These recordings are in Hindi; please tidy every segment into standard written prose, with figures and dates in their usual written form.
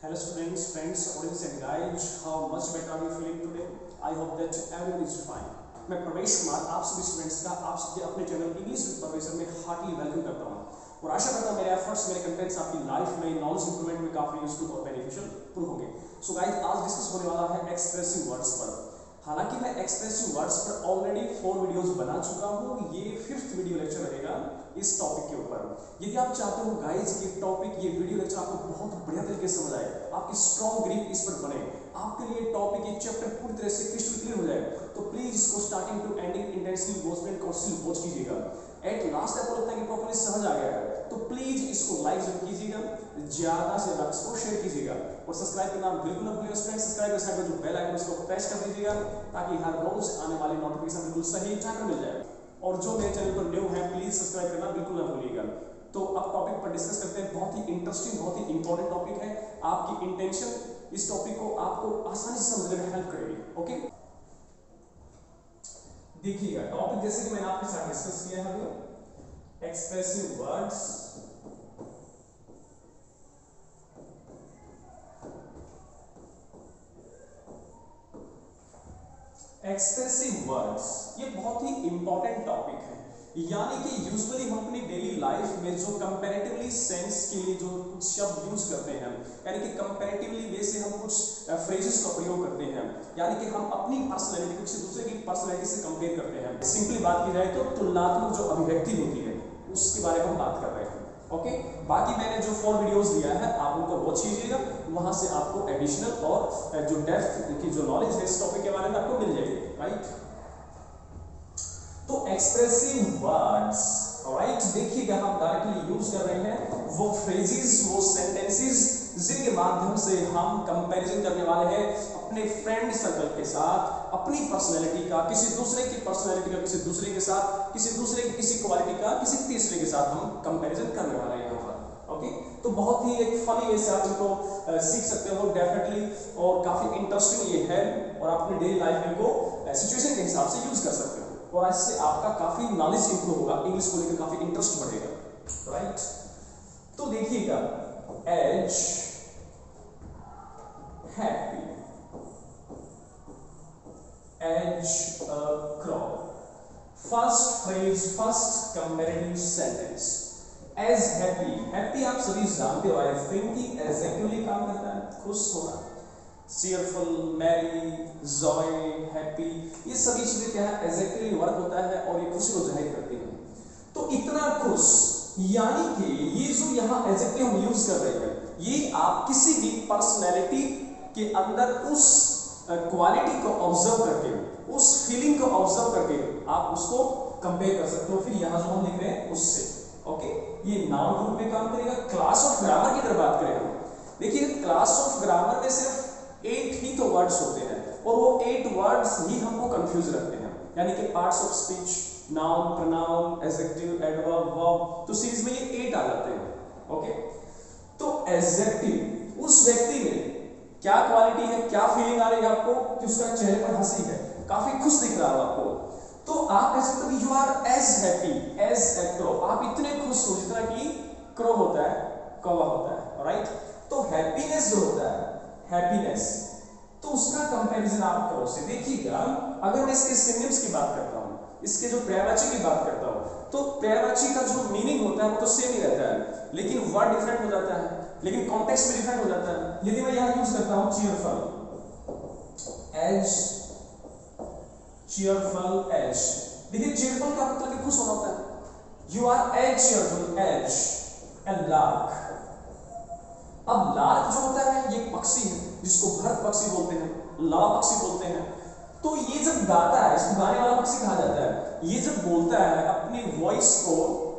Hello students, friends, audience and guides, how much better are you feeling today? I hope that everyone is fine. मैं प्रवेश कुमार आप सभी स्टूडेंट्स का आप सभी अपने चैनल इंग्लिश विद प्रोफेसर में हार्टली वेलकम करता हूं और आशा करता हूं मेरे एफर्ट्स मेरे कंटेंट्स आपकी लाइफ में नॉलेज इंप्रूवमेंट में काफी यूजफुल और बेनिफिशियल प्रूव होंगे। सो गाइस आज डिस्कस होने वाला है एक्सप्रेसिव वर्ड्स पर। हालांकि मैं एक्सप्रेसिव वर्ड्स पर ऑलरेडी 4 वीडियोस बना चुका हूं, ये 5th वीडियो लेक्चर रहेगा इस टॉपिक के ऊपर। यदि आप चाहते हो गाइस कि टॉपिक ये वीडियो लेक्चर आपको बहुत बढ़िया तरीके से समझ आए, आपकी स्ट्रॉन्ग ग्रिप इस पर बने, आपके लिए टॉपिक ये चैप्टर पूरी तरह से क्रिस्टल क्लियर हो जाए, तो प्लीज इसको starting to ending intensive watch में कॉन्स्टेंट वॉच कीजिएगा। एट लास्ट आपको लगता है कि प्रॉपर्ली समझ आ गया है तो प्लीज इसको लाइक जरूर कीजिएगा, ज्यादा से ज्यादा इसको शेयर कीजिएगा और सब्सक्राइब करना बिल्कुल ना भूलिएगा फ्रेंड्स। सब्सक्राइब के साथ जो बेल आइकन उसको प्रेस कर दीजिएगा ताकि हर रोज आने वाली नोटिफिकेशन बिल्कुल सही टाइम पर मिल जाए। और जो मेरे चैनल पर न्यू है प्लीज सब्सक्राइब करना बिल्कुल ना भूलिएगा। तो अब टॉपिक पर डिस्कस करते हैं। बहुत ही इंटरेस्टिंग, बहुत ही इंपॉर्टेंट टॉपिक है। आपकी इंटेंशन इस टॉपिक को आपको आसानी से समझने में हेल्प करेगी। ओके, देखिएगा टॉपिक जैसे कि मैंने आपके साथ डिस्कस किया है अभी, एक्सप्रेसिव वर्ड्स। एक्सप्रेसिव वर्ड्स ये बहुत ही इंपॉर्टेंट टॉपिक है, यानी कि यूजुअली हम अपनी डेली लाइफ में जो कंपैरेटिवली सेंस के लिए जो कुछ शब्द यूज करते हैं, यानी कि कंपैरेटिवली वे से हम कुछ फ्रेजेस का प्रयोग करते हैं, यानी कि हम अपनी पर्सनैलिटी को किसी दूसरे की पर्सनैलिटी से कंपेयर करते हैं। सिंपली बात की जाए तो तुलनात्मक जो अभिव्यक्ति होती है उसके बारे में हम बात कर रहे हैं। ओके, बाकी मैंने जो 4 वीडियोस दिया है आप उनको वॉच कीजिएगा, वहां से आपको एडिशनल और जो डेप्थ की जो नॉलेज है इस टॉपिक के बारे में आपको मिल जाएगी। राइट, तो एक्सप्रेसिव वर्ड्स, राइट, देखिएगा हम डायरेक्टली यूज कर रहे हैं वो फ्रेजेस, वो सेंटेंसेस जिनके माध्यम से हम कंपैरिजन करने वाले हैं अपने फ्रेंड सर्कल के साथ, अपनी पर्सनैलिटी का किसी दूसरे की पर्सनैलिटी का किसी दूसरे के साथ, किसी दूसरे की किसी क्वालिटी का किसी तीसरे के साथ हम कंपैरिजन करने वाले हैं यहाँ पर। ओके, तो बहुत ही एक फनी वे से आप इनको सीख सकते हो डेफिनेटली, और काफी इंटरेस्टिंग ये है और आप अपनी डेली लाइफ में इनको सिचुएशन के हिसाब से यूज कर सकते हो और इससे आपका काफी नॉलेज इंप्रूव होगा, इंग्लिश को लेकर काफी इंटरेस्ट बढ़ेगा। राइट, तो देखिएगा as happy, as a crow, first phrase, first comparative sentence as happy. Happy आप सभी जानते हो आई थिंक कि एडजेक्टिवली काम करता है खुश होना, cheerful, merry, joy, happy, ये सभी चीजें क्या है एडजेक्टिवली वर्क होता है और ये खुशी को जाहिर करती है। तो इतना खुश, यानी कि ये जो यहाँ एडजेक्टिव हम यूज कर रहे हैं ये आप किसी भी पर्सनैलिटी के अंदर उस क्वालिटी को ऑब्जर्व करके, उस फीलिंग को ऑब्जर्व करके आप उसको कंपेयर कर सकते हो, फिर यहाँ जो हम लिख रहे हैं उससे। ओके, ये नाउन ग्रुप में काम करेगा। क्लास ऑफ ग्रामर की तरफ बात करें, देखिए क्लास ऑफ ग्रामर में सिर्फ 8 ही तो वर्ड्स होते हैं और वो 8 वर्ड्स ही हमको कंफ्यूज रखते हैं, यानी कि parts of speech, noun, pronoun, adjective, adverb, verb, तो सीरीज में ये 8 आ जाते हैं। ओके, तो एडजेक्टिव उस व्यक्ति में क्या क्वालिटी है, क्या फीलिंग आ रही है आपको कि उसका चेहरे पर हंसी है, काफी खुश दिख रहा है आपको, तो आप कह सकते हो you are as happy as a crow, आप इतने खुश हो जितना कि क्रो होता है, कौवा होता है। राइट, तो हैप्पीनेस जो होता है, हैप्पीनेस, तो उसका कंपैरिजन आप करो से देखिएगा। अगर मैं इसके सिनोनिम्स की बात करता हूं, इसके जो पर्यायवाची की बात करता हूं, तो पर्यायवाची का जो मीनिंग होता है वो तो सेम ही रहता है, लेकिन वर्ड डिफरेंट हो जाता है, लेकिन कॉन्टेक्स्ट भी डिफरेंट हो जाता है। यदि मैं यहां यूज करता हूं चीयरफुल, एज, चीयरफुल एज, देखिए चीयरफुल का मतलब कि खुश होना होता है, you are as cheerful as a lark. अब लार्क जो होता है ये पक्षी है जिसको भरत पक्षी बोलते हैं, ला पक्षी बोलते हैं। तो ये जब गाता है, इसको गाने वाला पक्षी कहा जाता है, ये जब बोलता है अपनी वॉइस को,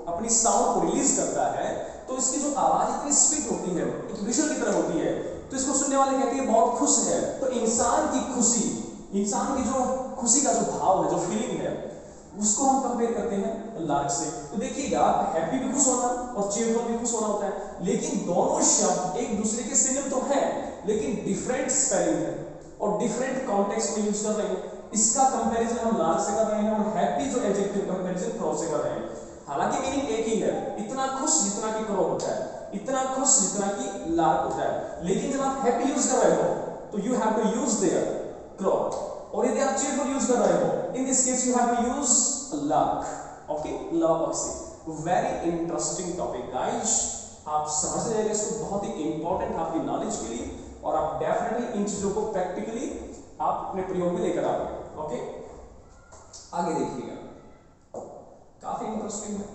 अपनी साउंड को रिलीज करता है, तो इसकी जो आवाज इतनी स्वीट होती है, एक विजुअल की तरह होती है, तो इसको सुनने वाले कहते हैं बहुत खुश है। तो इंसान की खुशी, इंसान की जो खुशी का जो भाव है, जो फीलिंग है, उसको हम कंपेयर करते हैं लार्क से। तो देखिएगा हैप्पी भी खुश होना और चीयरफुल भी खुश होना होता है, लेकिन दोनों शब्द एक दूसरे के सिनोनिम तो है, लेकिन डिफरेंट स्पेलिंग है और डिफरेंट कॉन्टेक्स्ट में यूज कर रहे हैं। इसका कंपैरिजन हम लार्क से कर रहे हैं और हैप्पी जो एडजेक्टिव कंपैरिजन क्रो से कर रहे हैं। हालांकि मीनिंग एक ही है, इतना खुश जितना कि क्रो होता है, इतना खुश जितना कि लार्क होता है। लेकिन जब आप हैप्पी यूज कर रहे हो तो you have to use their crow, और यदि आप चीयरफुल यूज कर रहे हो in this case you have to use lark. Okay, लॉक्सी। वेरी इंटरेस्टिंग टॉपिक गाइस, आप समझ जाएंगे इसको, बहुत ही इंपॉर्टेंट आपकी नॉलेज के लिए, और आप डेफिनेटली इन चीजों को प्रैक्टिकली आप अपने प्रयोग में लेकर आओगे। ओके, आगे देखिएगा, काफी इंटरेस्टिंग है।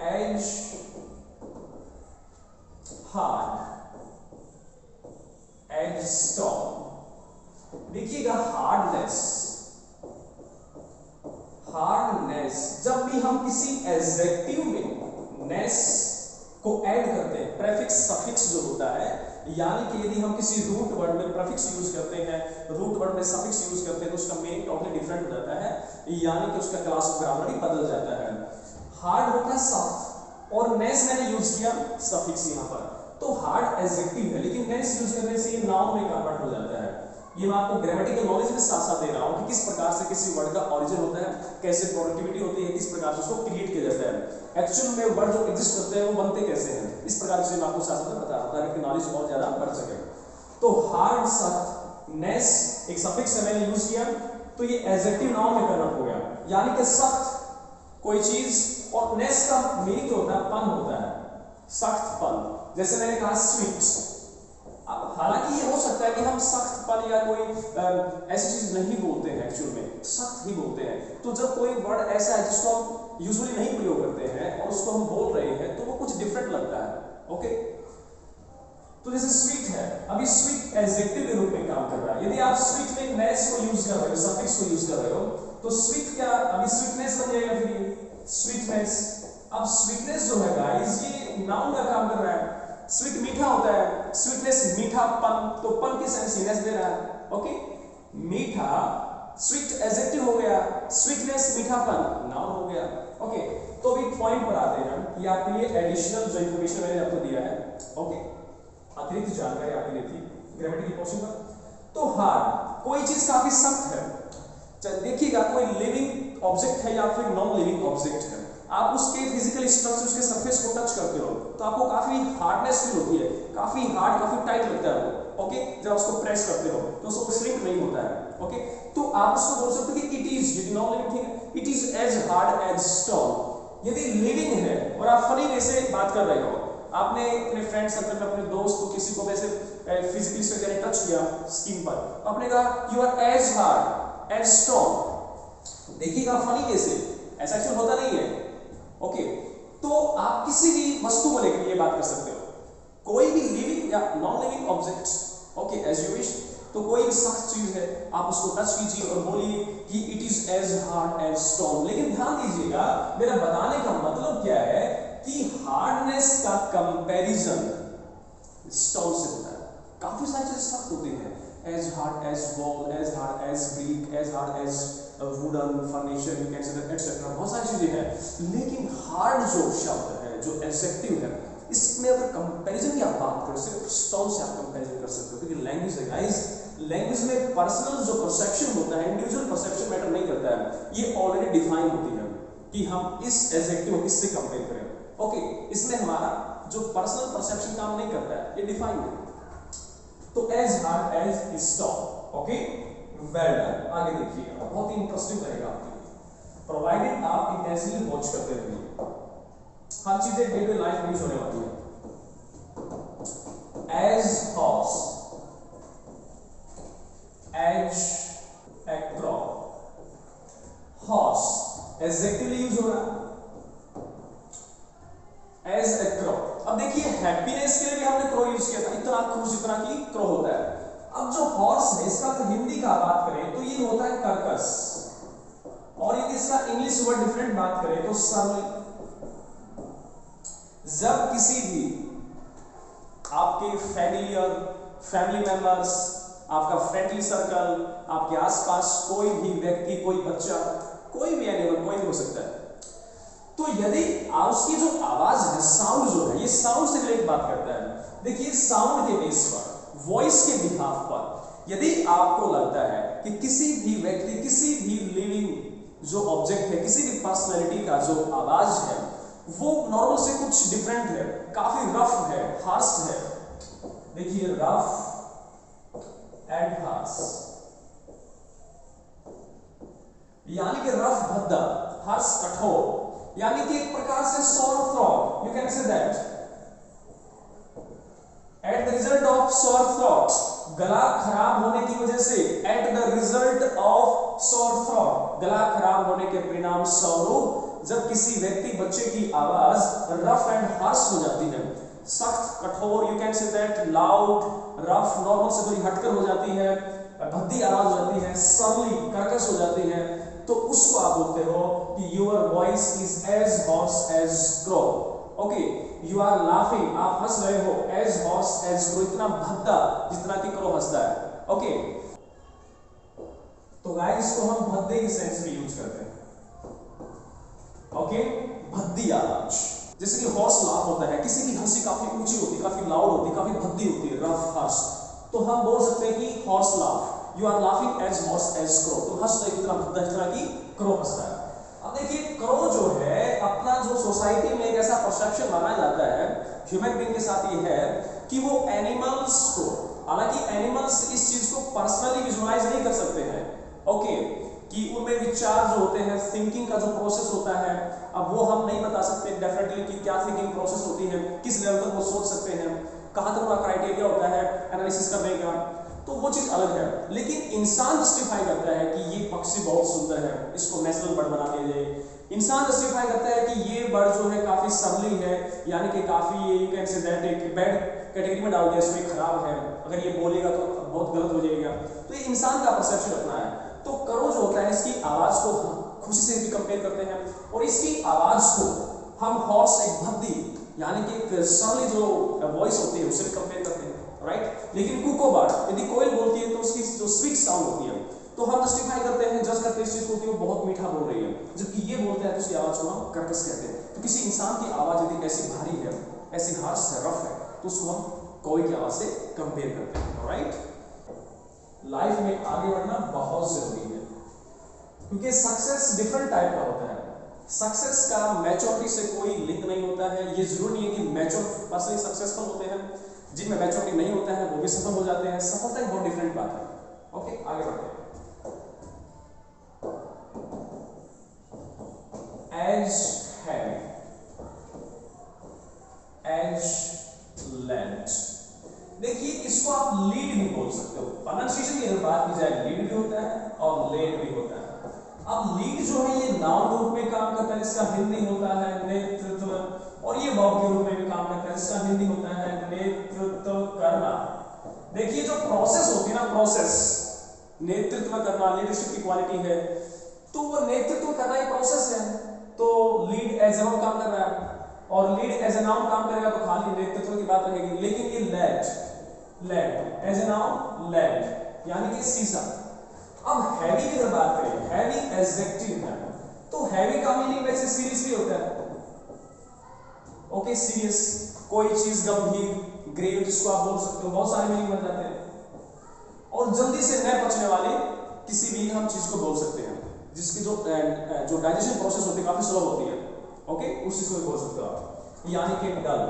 As hard, as stone. देखिएगा हार्डनेस, हार्डनेस, जब भी हम किसी एडजेक्टिव में नेस को ऐड करते हैं, प्रेफिक्स सफिक्स जो होता है, यानी कि यदि हम किसी रूट वर्ड में प्रेफिक्स यूज करते हैं, रूट वर्ड में सफिक्स यूज करते हैं, तो उसका मीनिंग टोटली डिफरेंट हो जाता है, यानी कि उसका क्लास ऑफ ग्रामर ही बदल जाता है। हार्ड होता है सॉफ्ट, और नेस मैंने यूज किया सफिक्स यहां पर, तो हार्ड एडजेक्टिव है, लेकिन नेस यूज करने से ये नाउन में कन्वर्ट हो जाता है। ये मैं आपको ग्रामेटिकल नॉलेज में साथ साथ दे रहा हूं कि किस प्रकार से किसी वर्ड का ऑरिजिन होता है, कैसे प्रोडक्टिविटी होती है, किस प्रकार से उसको क्रिएट किया जाता है, एक्चुअल में वर्ड जो एग्जिस्ट करते हैं वो बनते कैसे हैं, इस प्रकार से मैं आपको साथ साथ बता रहा हूं ताकि नॉलेज बहुत ज्यादा बढ़ सके। तो हार्ड, सख्त, नेस एक सफिक्स से मैंने यूज किया, तो ये एडजेक्टिव नाउन में कन्वर्ट हो गया, यानी कि सख्त कोई चीज, और नेस का मीनिंग जो होता है पन होता है, सख्त पन। जैसे मैंने कहा स्वीट, हालांकि ये हो सकता है कि हम सख्त पन या कोई ऐसी चीज नहीं बोलते हैं, एक्चुअल में सख्त ही बोलते हैं। तो जब कोई वर्ड ऐसा है जिसको हम यूजुअली नहीं प्रयोग करते हैं और उसको हम बोल रहे हैं, तो वो कुछ डिफरेंट लगता है। ओके, तो जैसे स्वीट है, अभी स्वीट एडजेक्टिव के रूप में काम कर रहा है, यदि आप स्वीट में नेस को यूज कर रहे हो, सफिक्स को यूज कर रहे हो, तो स्वीट क्या अभी स्वीटनेस बन जाएगा, फिर ये स्वीटनेस। अब स्वीटनेस जो है गाइस, ये नाउन का काम कर रहा है। स्वीट मीठा होता है, स्वीटनेस मीठापन, तो पन की सेंस दे रहा है। ओके, मीठा स्वीट एडजेक्टिव हो गया, स्वीटनेस मीठापन नाउन हो गया। ओके, तो अभी पॉइंट पर आते हैं कि आपके लिए एडिशनल जो इंफॉर्मेशन मैंने आपको दिया है, ओके, अतिरिक्त जानकारी आपके लिए थी ग्रामेटिकल पोर्शन पर। तो हार्ड, कोई चीज काफी सख्त है, देखिएगा कोई लिविंग ऑब्जेक्ट है या फिर नॉन लिविंग ऑब्जेक्ट है, आप उसके फिजिकल स्ट्रक्चर, उसके सरफेस को टच करते हो तो आपको काफी हार्डनेस फील होती है, काफी हार्ड, काफी टाइट लगता है वो। ओके, जब उसको प्रेस करते हो तो उसको श्रिंक नहीं होता है। ओके, तो आप उसको बोल सकते हो कि इट इज, यदि नॉन लिविंग थिंग है, it is as hard as stone. यदि लिविंग है और आप फनी वे से बात कर रहे हो, आपने अपने फ्रेंड सर्कल में अपने दोस्त को किसी को वैसे फिजिकली से टच किया स्किन पर, आपने कहा you are as hard as stone. देखिएगा फनी कैसे, ऐसा एक्चुअल होता नहीं है। ओके, तो आप किसी भी वस्तु को लेकर ये बात कर सकते हो, कोई भी लिविंग या non living object, okay, as you wish. तो कोई भी सख्त चीज है, आप उसको टच कीजिए और बोलिए कि it is as hard as stone. लेकिन ध्यान दीजिएगा, मेरा बताने का मतलब क्या है कि हार्डनेस का कंपैरिजन स्टोन से होता है। काफी सारी चीजें सख्त होती हैं, as hard as wall, as hard as brick, as hard as wooden furniture, you can say etcetera, बहुत सारी चीजें हैं। लेकिन हार्ड जो शब्द है, जो एडजेक्टिव है, इसमें अगर कंपैरिजन की आप बात करें, सिर्फ स्टोन से आप कंपैरिजन कर सकते हो, क्योंकि लैंग्वेज है गाइस, लैंग्वेज में पर्सनल जो परसेप्शन होता है, इंडिविजुअल परसेप्शन मैटर नहीं करता है, ये ऑलरेडी डिफाइन होती है कि हम इस एडजेक्टिव को किससे कंपेयर करें। ओके, इसमें हमारा जो पर्सनल परसेप्शन काम नहीं करता है, ये डिफाइन है। तो as hard as stone. Okay, well done. आगे देखिएगा, बहुत ही इंटरेस्टिंग रहेगा आपके लिए, प्रोवाइडेड आप इंटेंसिवली वॉच करते रहिए, हर चीजें डे टू डे लाइफ में यूज होने वाली है। As horse, as a crow, horse adjectively use हो रहा है, एज ए क्रो। अब देखिए हैप्पीनेस के लिए भी हमने क्रो यूज किया था, इतना खुश जितना कि क्रो होता है। अब जो हॉर्स है, इसका तो हिंदी का बात करें तो ये होता है कर्कश, और यदि इसका इंग्लिश वर्ड डिफरेंट बात करें तो सर्वलिंग। जब किसी भी आपके फैमिली मेंबर्स, आपका फ्रेंडली सर्कल, आपके आसपास कोई भी व्यक्ति, कोई बच्चा, कोई भी एनिमल, कोई भी हो सकता है, तो यदि उसकी जो आवाज है, साउंड जो है, ये साउंड से रिलेट बात करता है। देखिए साउंड के बेस पर, वॉइस के बिहाफ पर, यदि आपको लगता है कि किसी भी व्यक्ति, किसी भी लिविंग जो ऑब्जेक्ट है, किसी भी पर्सनैलिटी का जो आवाज है वो नॉर्मल से कुछ डिफरेंट है, काफी रफ है, हार्श है। देखिए रफ एंड हार्श, यानी कि रफ भद्दा, हार्श कठोर, यानी कि एक प्रकार से सोर throat, you can say that at the result of सोर थ्रॉट, गला खराब होने की वजह से, एट द रिजल्ट ऑफ सोर थ्रॉट, गला खराब होने के परिणाम स्वरूप जब किसी व्यक्ति बच्चे की आवाज रफ एंड हार्श हो जाती है, सख्त कठोर, you can say that loud, rough normal से थोड़ी हटकर हो जाती है, भद्दी आवाज हो जाती है, सरली कर्कश हो जाती है, तो उसको आप बोलते हो कि your voice is as horse as crow. Okay, you are laughing, आप हंस रहे हो, एज हॉर्स एज क्रो, इतना भद्दा जितना कि क्रो हंसता है। ओके, तो गाइस इसको हम भद्दे की सेंस में यूज करते हैं। ओके, भद्दी आवाज, जैसे कि हॉर्स लाफ होता है, किसी की हंसी काफी ऊंची होती है, काफी लाउड होती है, काफी भद्दी होती है, रफ हार्श, तो हम बोल सकते हैं कि horse laugh, you are laughing as horse as crow, तो हंस रहे इतना भद्दा जितना कि क्रो हंसता है। अब देखिए क्रो जो है अपना जो सोसाइटी में एक ऐसा परसेप्शन माना जाता है ह्यूमन बीइंग के साथ ये है कि वो एनिमल्स को, हालांकि एनिमल्स इस चीज को पर्सनली विजुअलाइज नहीं कर सकते हैं, ओके, कि उनमें विचार जो होते हैं, थिंकिंग का जो प्रोसेस होता है, अब वो हम नहीं बता सकते डेफिनेटली कि क्या थिंकिंग प्रोसेस होती है, किस लेवल तक वो सोच सकते हैं, कहां तक उनका क्राइटेरिया होता है एनालिसिस करने का, तो वो चीज अलग है। लेकिन इंसान जस्टिफाई करता है कि ये पक्षी बहुत सुंदर है, इसको नेशनल बर्ड बना दिया जाए। इंसान जस्टिफाई करता है कि ये बर्ड जो है काफी सरली है, यानी कि काफी यू कैन से दैट एक बैड कैटेगरी में डाल दिया, इसमें खराब है, अगर ये बोलेगा तो बहुत गलत हो जाएगा। तो ये इंसान का परसेप्शन अपना है। तो करो जो होता है इसकी आवाज को खुशी से भी कंपेयर करते हैं, और इसकी आवाज को हम हॉर्स, एक भद्दी यानी कि एक सरली जो वॉइस होती है उससे भी कंपेयर करते हैं, राइट। लेकिन कुको बर्ड यदि कोयल बोलती है तो उसकी जो स्वीट साउंड होती है तो हम जस्टिफाई करते हैं, जज करते हैं इस चीज को कि वो बहुत मीठा बोल रही है, जबकि ये बोलता है तो उसकी आवाज को हम कर्कश कहते हैं। तो किसी इंसान की आवाज यदि ऐसी भारी है, ऐसी हार्श है, रफ है, तो उसको हम कोयल की आवाज से कंपेयर करते हैं, राइट। लाइफ में आगे बढ़ना बहुत जरूरी है, क्योंकि सक्सेस डिफरेंट टाइप का होता है। सक्सेस का मैच्योरिटी से कोई लिंक नहीं होता है। ये जरूरी नहीं है कि मैच्योर पर्सन सक्सेसफुल होते हैं, जिनमें मैच्योरिटी नहीं होता है वो भी सफल हो जाते हैं। सफलता एक बहुत डिफरेंट बात है। ओके, आगे बढ़ते हैं। एज हैवी, एज लेंथ, देखिए इसको आप लीड भी बोल सकते हो। प्रोनाउंसिएशन की अगर बात की जाए, लीड भी होता है और लेड भी होता है। अब लीड जो है ये नाउन रूप में काम करता है, जिसका हिंदी होता है नेतृत्व, और ये वर्ब के रूप में भी काम करता है, जिसका हिंदी होता है नेतृत्व करना। देखिए जो प्रोसेस होती है ना, प्रोसेस नेतृत्व करना, लीडरशिप की क्वालिटी है, तो वो नेतृत्व करना एक प्रोसेस है। तो लीड एज ए नाउन काम कर रहा है, और लीड एज ए नाउन काम करेगा तो खाली नेतृत्व की बात रहेगी। लेकिन ये lead as a noun, lead यानी कि सीसा। अब हैवी की अगर बात करें, हैवी एडजेक्टिव है, तो हैवी का मीनिंग वैसे सीरियस भी होता है। ओके, सीरियस, कोई चीज गंभीर, ग्रेव जिसको आप बोल सकते हो, बहुत सारे मीनिंग बन जाते हैं। और जल्दी से न पचने वाले किसी भी हम चीज को बोल सकते हैं, जिसकी जो डाइजेशन प्रोसेस होती है काफी स्लो होती है। ओके, उस चीज को बोल सकते हो आप, यानी कि डल।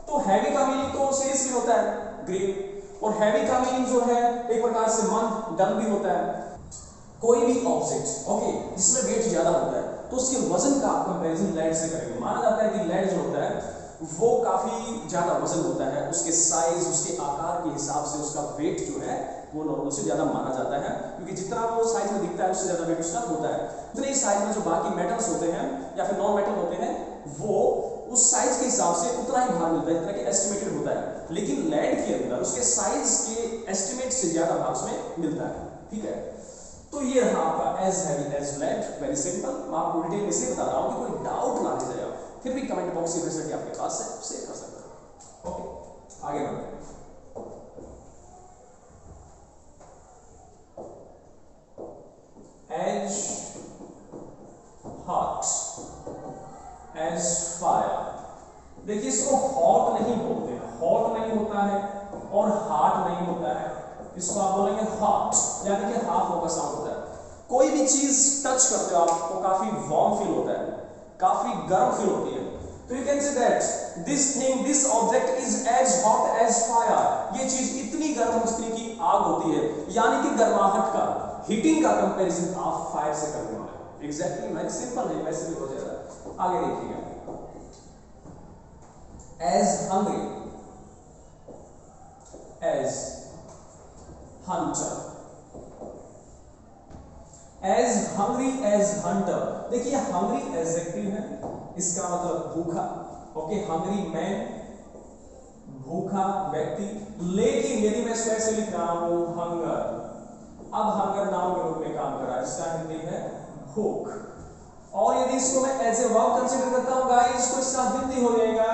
तो हैवी का मीनिंग तो सीरियस भी होता है, ग्रेव, और हैवी का मीनिंग जो है एक प्रकार से मंद, डल भी होता है। कोई भी ऑब्जेक्ट, ओके, जिसमें वेट ज्यादा होता है तो उसके वजन का आप कंपैरिजन लेड से करेंगे। माना जाता है कि लेड जो होता है वो काफी ज्यादा वजन होता है, उसके साइज, उसके आकार के हिसाब से उसका वेट जो है वो नॉर्मल से ज्यादा माना जाता है, क्योंकि जितना वो साइज में दिखता है उससे ज्यादा वेट उसका होता है। उतने ही साइज में जो बाकी मेटल्स होते हैं या फिर नॉन मेटल होते हैं वो उस साइज के हिसाब से उतना ही भार मिलता है जितना कि एस्टिमेटेड होता है। लेकिन लेड के अंदर उसके साइज के एस्टिमेट से ज्यादा भाग उसमें मिलता है, ठीक है। तो ये रहा आपका as heavy as lead, very simple. मैं आपको डिटेल इसलिए बता रहा हूं कि कोई डाउट ना रह जाए, फिर भी कमेंट बॉक्स की फैसिलिटी आपके पास है, शेयर कर सकते हैं। ओके, आगे बढ़ते हैं। As hot, as fire. देखिए इसको हॉट नहीं बोलते हैं, हॉट नहीं होता है और हार्ट नहीं होता है, इसको आप बोलेंगे हॉट, यानी कि हाफ का साउंड होता है। कोई भी चीज टच करते हो आपको काफी वार्म फील होता है, काफी गर्म फील होती है। तो you can say that this object is as hot as fire, ये चीज इतनी गर्म जितनी की आग होती है, यानी कि गर्माहट का, हीटिंग का कंपैरिजन आप फायर से करने वाले। एग्जैक्टली वेरी सिंपल है, वैसे भी हो जाएगा। आगे देखिएगा, as hungry as hunter, as hungry as hunter. देखिए हंग्री एडजेक्टिव है, इसका मतलब भूखा। ओके, हंग्री मैन, भूखा व्यक्ति। लेकिन यदि मैं इसको ऐसे लिख रहा हूं हंगर, अब हंगर नाउन के रूप में काम कर रहा है, इसका हिंदी है भूख। और यदि इसको मैं एज ए वर्ब कंसीडर करता हूं गाइस, तो इसका हिंदी हो जाएगा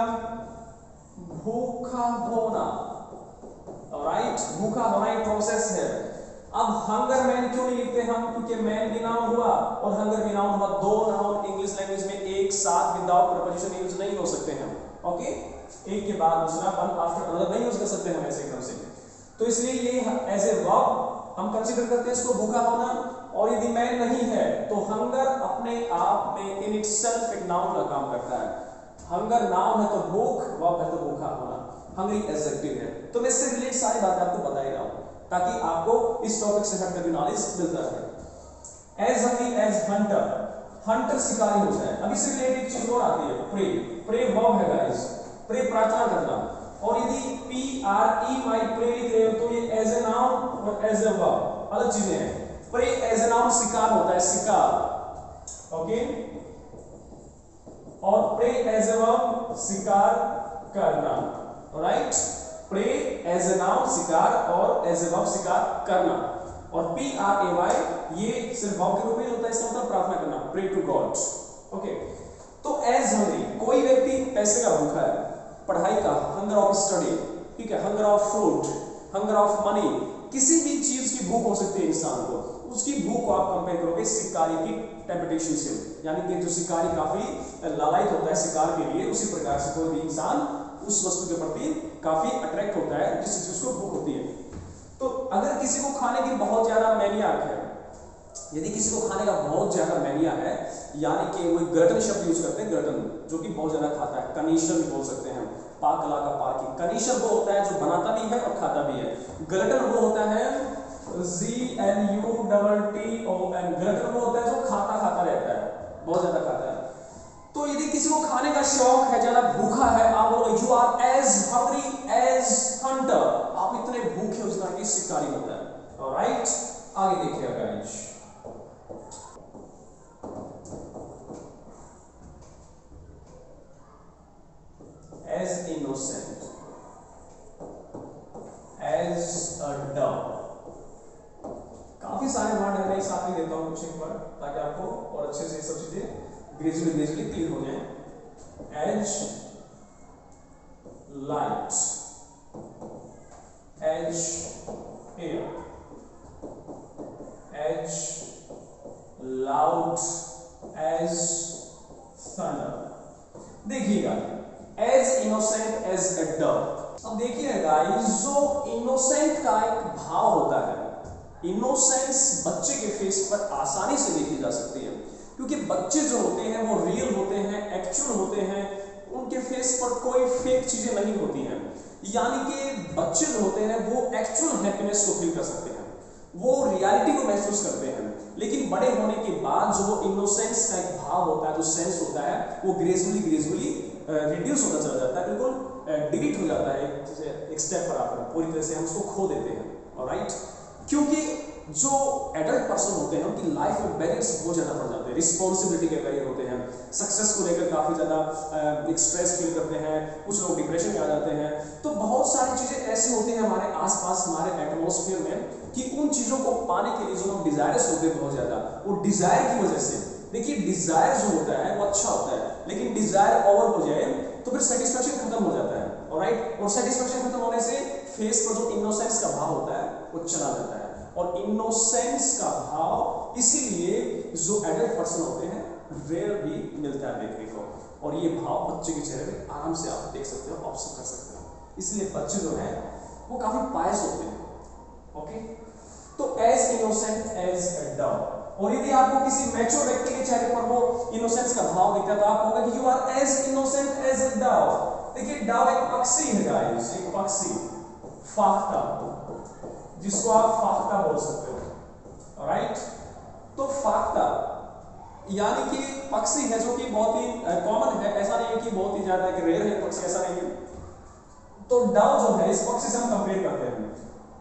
भूखा होना। राइट, भूखा होना एक प्रोसेस है। अब हंगर मैन क्यों नहीं लिखते हम, क्योंकि मैन भी नाउन हुआ और हंगर भी नाउन हुआ। दो नाउन इंग्लिश लैंग्वेज में एक साथ विदाउट प्रीपोजिशन यूज नहीं हो सकते हैं। ओके, एक के बाद दूसरा, वन आफ्टर अनदर नहीं यूज कर सकते हम ऐसे एकदम से। तो इसलिए ये एज ए वर्ब हम कंसीडर करते हैं इसको भूखा होना। और यदि मैन नहीं है तो हंगर अपने आप में इन इटसेल्फ एक नाउन का काम करता है। हंगर नाउन है तो भूख, वर्ब है तो भूखा होना। हंग्री एडजेक्टिव है। तो मैं इससे रिलेटेड सारी बातें आपको बता ही रहा हूं ताकि आपको इस टॉपिक से हटकर भी नॉलेज मिलता रहे। As hungry as hunter, hunter शिकारी होता है। अब इससे रिलेटेड एक चीज और आती है, प्रे। प्रे वर्ब है गाइस, प्रे प्रार्थना करना। और यदि P R E Y pray लिख रहे हो तो ये एज ए नाउन और एज ए वर्ब अलग चीजें हैं। प्रे एज ए नाउन शिकार होता है, शिकार। ओके, और प्रे एज ए वर्ब शिकार करना। Right, prey as a noun शिकार और एज ए वर्ब शिकार करना। और पी आर ए वाई ये सिर्फ वर्ब के रूप में होता है, इसका मतलब प्रार्थना करना, प्रे टू गॉड। ओके, तो एज हंग्री, कोई व्यक्ति पैसे का भूखा है, पढ़ाई का, हंगर ऑफ स्टडी, ठीक है, hunger of fruit, hunger of money, किसी भी चीज की भूख हो सकती है इंसान को। उसकी भूख को आप कंपेयर करोगे शिकारी की टेम्पटेशन से, यानी कि जो शिकारी काफी लालायित होता है शिकार के लिए, उसी प्रकार से कोई भी इंसान उस वस्तु के प्रति काफी अट्रैक्ट होता है जिस चीज को भूख होती है। तो अगर किसी को खाने की बहुत ज्यादा मैनियाक है, यदि किसी को खाने का बहुत ज्यादा मैनिया है, यानी कि वो ग्लटन शब्द यूज करते हैं, ग्लटन जो कि बहुत ज्यादा खाता है, कनीशर भी बोल सकते हैं, पाक कला का पाकी। कनीशर वो होता है जो बनाता भी है और खाता भी है। ग्लटन वो होता है GLUTTON, ग्लटन वो होता है जो खाता रहता है, बहुत ज्यादा खाता है। तो यदि किसी को खाने का शौक है, ज्यादा भूखा है, आप बोलो you are as hungry as hunter, आप इतने भूखे उस तरह की शिकारी होता है। ऑलराइट, आगे देखिए guys, as innocent as a dove. काफी सारे वर्ड है, मैं एक साथ ही देता हूं कुछ एक बार ताकि आपको और अच्छे से ये सब चीजें ग्रेजुअली क्लियर हो जाए। As light, as air, as loud, as thunder. देखिएगा, as innocent as a dove. अब देखिए गाइस, जो इनोसेंट का एक भाव होता है, इनोसेंस बच्चे के फेस पर आसानी से देखी जा सकती है, क्योंकि बच्चे जो होते हैं वो रियल होते हैं, एक्चुअल होते हैं, उनके फेस पर कोई फेक चीजें नहीं होती हैं। यानी कि बच्चे जो होते हैं वो एक्चुअल हैप्पीनेस को फील कर सकते हैं, वो रियलिटी को महसूस करते हैं। लेकिन बड़े होने के बाद जो इनोसेंस का एक भाव होता है, जो सेंस होता है, वो ग्रेजुअली रिड्यूस होता चला जाता है, बिल्कुल डिलीट हो जाता है एक स्टेप पर आकर, पूरी तरह से हम उसको खो देते हैं। ऑलराइट, क्योंकि जो एडल्ट पर्सन होते हैं उनकी लाइफ में बैलेंस बहुत ज्यादा बढ़ जाते हैं, रिस्पॉन्सिबिलिटी के कैरियर होते हैं, सक्सेस को लेकर काफी ज्यादा स्ट्रेस फील करते हैं, कुछ लोग डिप्रेशन में आ जाते हैं। तो बहुत सारी चीजें ऐसी होती हैं हमारे आसपास, हमारे एटमॉस्फेयर में, कि उन चीजों को पाने के लिए जो लोग डिजायर्स होते हैं बहुत ज्यादा, वो डिजायर की वजह से, देखिए डिजायर जो होता है वो अच्छा होता है, लेकिन डिजायर ओवर हो जाए तो फिर सेटिस्फैक्शन खत्म हो जाता है। ऑलराइट, और सेटिस्फैक्शन खत्म होने से फेस पर जो इनोसेंस का भाव होता है वो चला जाता है। और इनोसेंस का भाव इसीलिए जो एडल्ट पर्सन होते हैं रेयर भी मिलता है देखने को, और ये भाव बच्चे के चेहरे पे आराम से आप देख सकते हो, ऑब्जर्व कर सकते हो। इसलिए बच्चे जो हैं वो काफी पायस होते हैं। ओके, तो as innocent as a dove, और यदि आपको किसी मैच्योर व्यक्ति के चेहरे पर वो इनोसेंस का भाव दिखता है तो आप कहोगे कि you are as innocent as a dove. देखिए डव एक पक्षी है गाइस, एक पक्षी, फाख्ता, जिसको आप फाख्ता बोल सकते हो, राइट। तो फाख्ता यानी कि पक्षी है जो कि बहुत ही कॉमन है, ऐसा नहीं है कि बहुत ही ज्यादा रेयर है पक्षी, ऐसा नहीं है। तो डव जो है इस पक्षी से हम कंपेयर करते हैं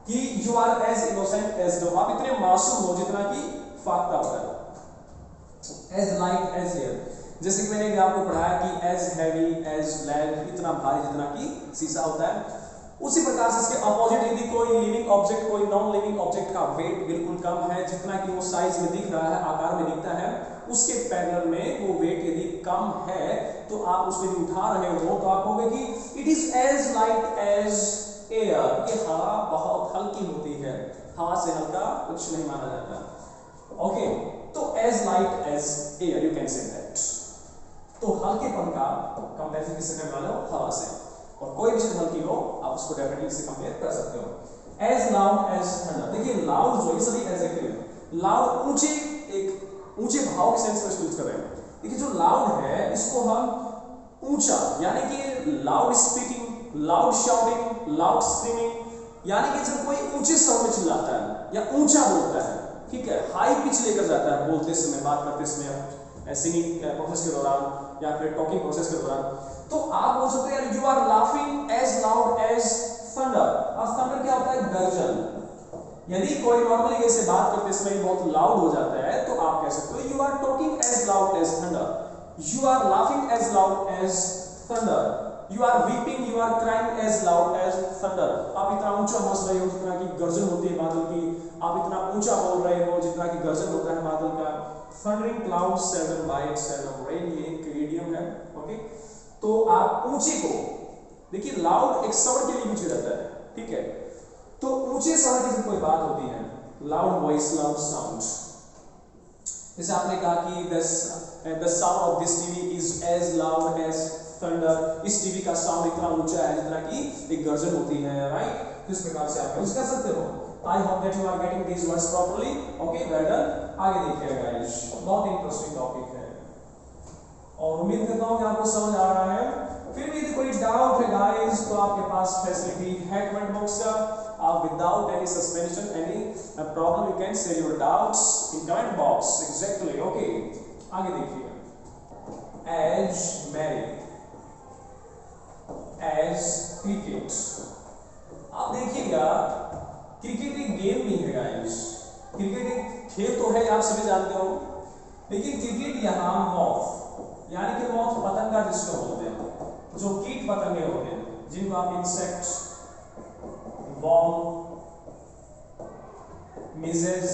कि you are as innocent as dove, आप इतने मासूम हो जितना कि फाख्ता होता है। एज लाइट एज एयर, जैसे कि मैंने भी आपको पढ़ाया कि एज हैवी एज लेड, इतना भारी जितना कि शीशा होता है। उसी प्रकार से इसके अपोजिट यदि कोई लिविंग ऑब्जेक्ट, कोई नॉन लिविंग ऑब्जेक्ट का वेट बिल्कुल कम है, जितना कि वो साइज में दिख रहा है, आकार में दिखता है, उसके पैरेलल में वो वेट यदि कम है तो आप उसको यदि उठा रहे हो तो आप कहोगे कि it is as light as air, कि हवा बहुत हल्की होती है, हवा से हल्का कुछ नहीं माना जाता। ओके, तो as light as air you can say that. तो हल्केपन का कंपैरिजन किससे करने वाले हो? हवा से, और कोई भी चीज हल्की हो आप उसको डेफिनेटली इससे कंपेयर कर सकते हो। एज लाउड एज थंडर, देखिए लाउड जो ये सभी एडजेक्टिव, लाउड ऊंचे, एक ऊंचे भाव के सेंस में इसको यूज कर रहे हैं। देखिए जो लाउड है इसको हम ऊंचा, यानी कि loud speaking, loud shouting, loud screaming, यानी कि जब कोई ऊंचे स्वर में चिल्लाता है या ऊंचा बोलता है, ठीक है, हाई पिच लेकर जाता है बोलते समय, बात करते समय, सिंगिंग प्रोसेस के दौरान या फिर टॉकिंग प्रोसेस के दौरान, तो आप बोल सकते हैं you are laughing as loud as thunder. अब थंडर क्या होता है? गर्जन। यदि कोई नॉर्मली ऐसे बात करते समय बहुत लाउड हो जाता है तो आप कह सकते हो you are talking as loud as thunder, you are laughing as loud as thunder, you are weeping, you are crying as loud as thunder. आप इतना ऊंचा हंस रहे हो जितना कि गर्जन होती है बादल की, आप इतना ऊंचा बोल रहे हो जितना कि गर्जन होता है बादल का। Thundering clouds seldom bite seldom rain, ये एक इडियम है। ओके, तो आप ऊंचे को देखिए, लाउड एक स्वर के लिए यूज किया जाता है, ठीक है। तो ऊंचे स्वर की जब कोई बात होती है, लाउड वॉइस, लाउड साउंड, जैसे आपने कहा कि the sound of this TV is as loud as thunder, इस टीवी का साउंड इतना ऊंचा है जितना कि एक गर्जन होती है, राइट। इस प्रकार से आप यूज कर सकते हो। I hope that you are getting these words properly. Okay, well done. आगे देखिए गाइस, बहुत इंटरेस्टिंग टॉपिक है और उम्मीद करता हूं कि आपको समझ आ रहा है। फिर भी यदि कोई डाउट है गाइस तो आपके पास फैसिलिटी है कमेंट बॉक्स का, आप without any suspension, any problem, you can share your doubts in comment box. Exactly, okay. आगे देखिए, एज मैरी, एज क्रिकेट। आप देखिएगा क्रिकेट एक गेम नहीं है गाइस, क्रिकेट एक खेल तो है, आप सभी जानते हो, लेकिन क्रिकेट यहाँ मॉथ, यानी कि मॉथ पतंग का जिसको बोलते हैं, जो कीट पतंगे होते हैं, जिनको आप इंसेक्ट्स, वॉर्म, मिजेज,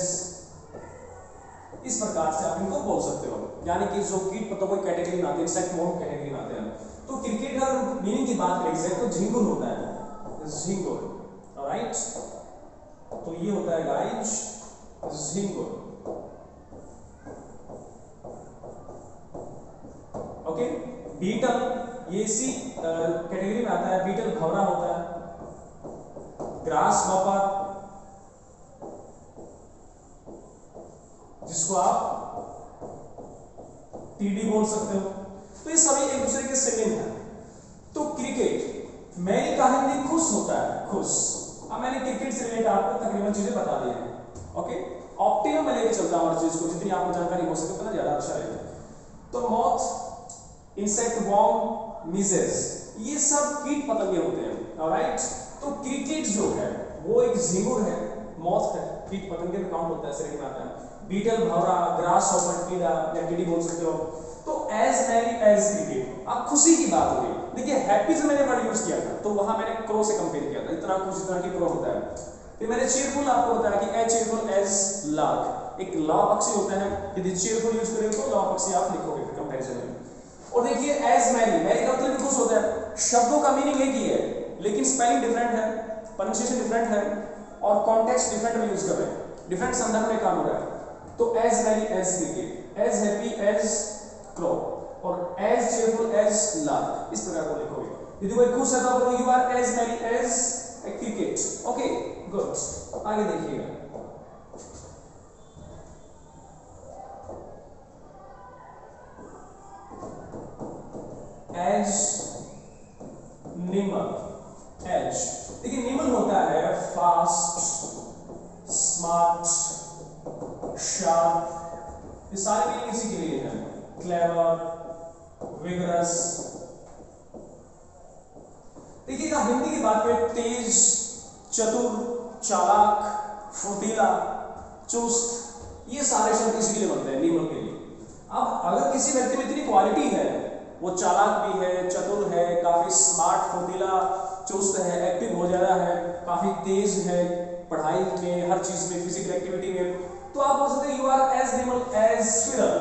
इस प्रकार से आप इनको बोल सकते हो, यानी कि जो कीट पतंगों की कैटेगरी में आते हैं, इंसेक्ट वॉर्म कैटेगरी में आते हैं। तो क्रिकेट का मीनिंग की बात करें तो झिंगुर होता है, झिंगुर, राइट। तो ये होता है गाइस झिंगुर। ओके, बीटल ये इसी कैटेगरी में आता है, बीटल भंवरा होता है। ग्रास हॉपर, जिसको आप टीडी बोल सकते हो। तो ये सभी एक दूसरे के सिमिलर हैं। तो क्रिकेट, मैरी का हिंदी खुश होता है, खुश। अब मैंने क्रिकेट से रिलेटेड आपको तकरीबन चीजें बता दी हैं। ओके, ऑप्टिमम में लेके चलता हूं हर चीज को, जितनी आपको जानकारी हो सके उतना ज्यादा अच्छा रहेगा। तो मॉथ, इंसेक्ट, वॉर्म, मिजेज, ये सब कीट पतंगे होते हैं, ऑलराइट। तो क्रिकेट जो है वो एक झिंगुर है, मॉथ है, कीट पतंगे में काउंट होता है, शरीर में आता है। बीटल भंवरा, ग्रास हॉपर, कीड़ा या कीड़ी बोल सकते हो। तो एज मैरी एज क्रिकेट, अब खुशी की बात हो गई। देखिए हैप्पी से मैंने वर्ड यूज किया था, तो वहां मैंने क्रो से कंपेयर किया था, इतना खुश जितना कि क्रो होता है। फिर मैंने चीयरफुल आपको बताया कि एज चीयरफुल एज लार्क, एक लार्क पक्षी होता है, यदि चीयरफुल यूज करें तो लार्क पक्षी आप लिखोगे फिर कंपैरिजन में। और देखिए एज मैरी, मैरी का मतलब खुश होता है। शब्दों का मीनिंग एक ही है लेकिन स्पेलिंग डिफरेंट है, प्रोनाउंसिएशन डिफरेंट है और कॉन्टेक्स्ट डिफरेंट में यूज कर रहे हैं, डिफरेंट संदर्भ में काम हो रहा है। तो as merry as cricket, as happy as crow और एज चीयरफुल एज लार्क, इस प्रकार को लिखोगे। यदि कोई खुश है तो आप you are as merry as cricket. Okay, good. आगे देखिएगा, एज निमल, एज, देखिए निमल होता है फास्ट, स्मार्ट, शार्प, ये सारे मीनिंग इसी के लिए हैं, क्लेवर, विगरस। देखिएगा हिंदी की बात करें, तेज, चतुर, चालाक, फुर्तीला, चुस्त, ये सारे शब्द इसके लिए बनते हैं, निमल के लिए। अब अगर किसी व्यक्ति में इतनी क्वालिटी है, वो चालाक भी है, चतुर है, काफी स्मार्ट, फुर्तीला, चुस्त है, एक्टिव हो ज्यादा है, काफी तेज है पढ़ाई में, हर चीज में, फिजिकल एक्टिविटी में, तो आप बोल सकते हैं you are as nimble as squirrel.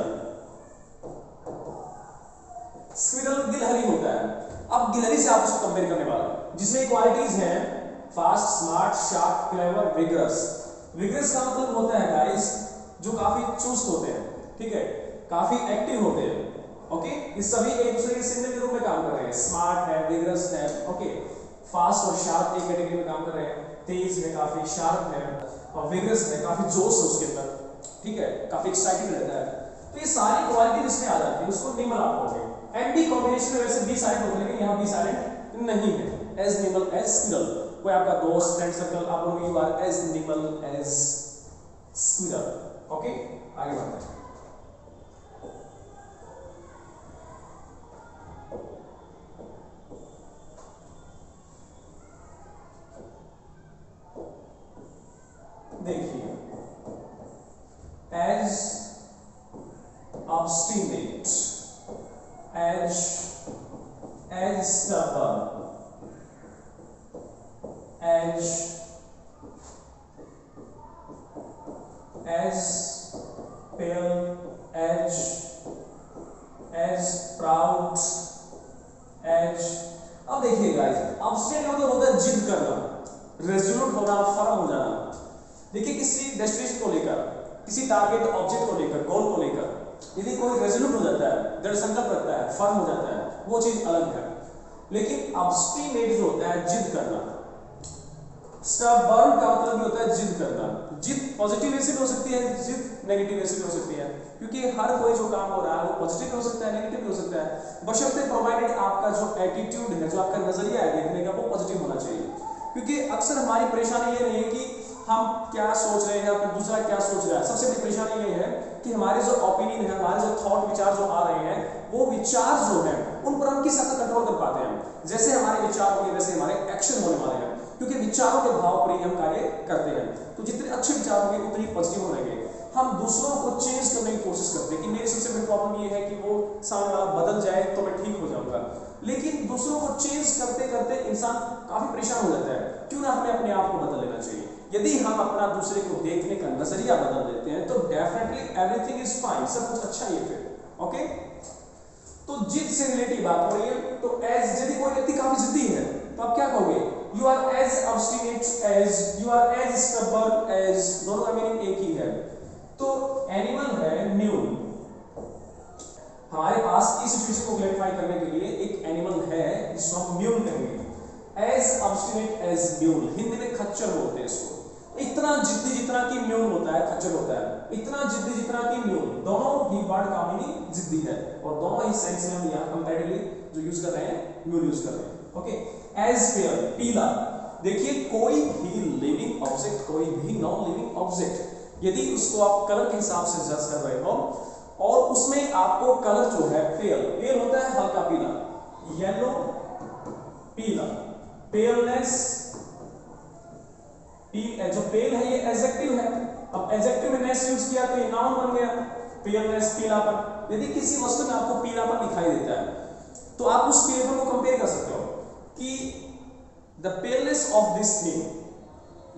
Squirrel गिलहरी होता है। अब गिलहरी से आप उसको कंपेयर करने वाले जिसमें क्वालिटीज हैं fast, smart, sharp, clever, vigorous. Vigorous का मतलब होता है गाइस जो काफी चुस्त होते हैं, ठीक है, काफी एक्टिव होते हैं। ओके, ये सभी एक दूसरे के सिनोनिम के रूप में काम कर रहे हैं। स्मार्ट है, विगरस है, ओके, फास्ट और शार्प एक कैटेगरी में काम कर रहे हैं। तेज है, काफी शार्प है, और विगरस है, काफी जोश है उसके अंदर, ठीक है, काफी एक्साइटेड रहता है। तो ये सारी क्वालिटी जिसमें आ जाती है उसको निमल आप कहोगे। एंड बी कॉम्बिनेशन में वैसे बी साइलेंट होता है, लेकिन यहाँ बी साइलेंट नहीं है। एज निमल एज स्क्विरल, कोई आपका दोस्त, फ्रेंड सर्कल, आप लोग you are as nimble as squirrel. Okay, आगे बढ़ते हैं। देखिए, as obstinate, as stubborn, as pale, as proud, as। अब देखिए गाइस, obstinate मतलब होता है जिद करना, रेजोल्यूट होना, फर्म हो जाना। देखिए किसी डेस्टिनेशन को लेकर, किसी टारगेट ऑब्जेक्ट को लेकर, गोल को लेकर यदि कोई रेजोल्यूट हो जाता है, दृढ़ संकल्प रखता है, फर्म हो जाता है, वो चीज अलग है। लेकिन ऑब्स्टिनेट जो होता है, जिद करना। स्टबर्न का मतलब ये होता है जिद करना। जिद पॉजिटिव वे से भी हो सकती है, जिद नेगेटिव वे से भी हो सकती है, क्योंकि हर कोई जो काम हो रहा है वो पॉजिटिव भी हो सकता है, नेगेटिव भी हो सकता है, बशर्ते प्रोवाइडेड आपका जो एटीट्यूड है, जो आपका नजरिया है देखने का, वो पॉजिटिव होना चाहिए। क्योंकि अक्सर हमारी परेशानी ये नहीं है कि हम क्या सोच रहे हैं, फिर दूसरा क्या सोच रहा है। सबसे बड़ी परेशानी ये है कि हमारे जो ओपिनियन है, हमारे जो थॉट, विचार जो आ रहे हैं, वो विचार जो है उन पर हम किस हद तक कंट्रोल कर पाते हैं। जैसे हमारे विचार होंगे वैसे हमारे एक्शन होने वाले हैं, क्योंकि विचारों के भाव पर ही हम कार्य करते हैं। तो जितने अच्छे विचार होंगे उतने पॉजिटिव होंगे। हम दूसरों को चेंज करने की कोशिश करते हैं कि मेरी सबसे बड़ी प्रॉब्लम ये है कि वो सामने वाला बदल जाए तो मैं ठीक हो जाऊंगा, लेकिन दूसरों को चेंज करते करते इंसान काफी परेशान हो जाता है। क्यों ना हमें अपने आप को बदल लेना चाहिए। यदि हम अपना दूसरे को देखने का नजरिया बदल देते हैं तो डेफिनेटली एवरीथिंग इज फाइन, सब कुछ अच्छा ही है फिर। ओके, तो जिद से रिलेटेड बात हो रही है। तो एज, यदि कोई व्यक्ति काफी जिद्दी है तो आप क्या कहोगे, you are as obstinate as, you are as stubborn as, दोनों का मीनिंग एक ही है। तो एनिमल है म्यूल। हमारे पास इस सिचुएशन को क्लैरिफाई करने के लिए एक एनिमल है जिसको हम म्यूल कहेंगे। As obstinate as mule, Hindi में खच्चर बोलते हैं इसको। इतना जिद्दी जितना कि म्यूल होता है, खच्चर होता है, इतना जिद्दी जितना कि म्यूल, दोनों ही वर्ड का मीनिंग जिद्दी है, और दोनों ही सेंस में हम यहाँ कंपैरेटिवली जो यूज कर रहे हैं म्यूल यूज कर रहे हैं। ओके, एज पेयर, पीला। देखिए कोई भी लिविंग ऑब्जेक्ट, कोई भी नॉन लिविंग ऑब्जेक्ट, यदि उसको आप कलर के हिसाब से जज कर रहे हो और उसमें आपको कलर जो है पेल, पेल होता है हल्का पीला, येलो, पीला, पेलनेस, जो पेल है ये एडजेक्टिव है। अब एडजेक्टिव में नेस यूज किया तो ये नाउन बन गया, पेलनेस, पीलापन। यदि किसी वस्तु में आपको पीलापन दिखाई देता है तो आप उस पीलापन को कंपेयर कर सकते हो कि the paleness of this thing,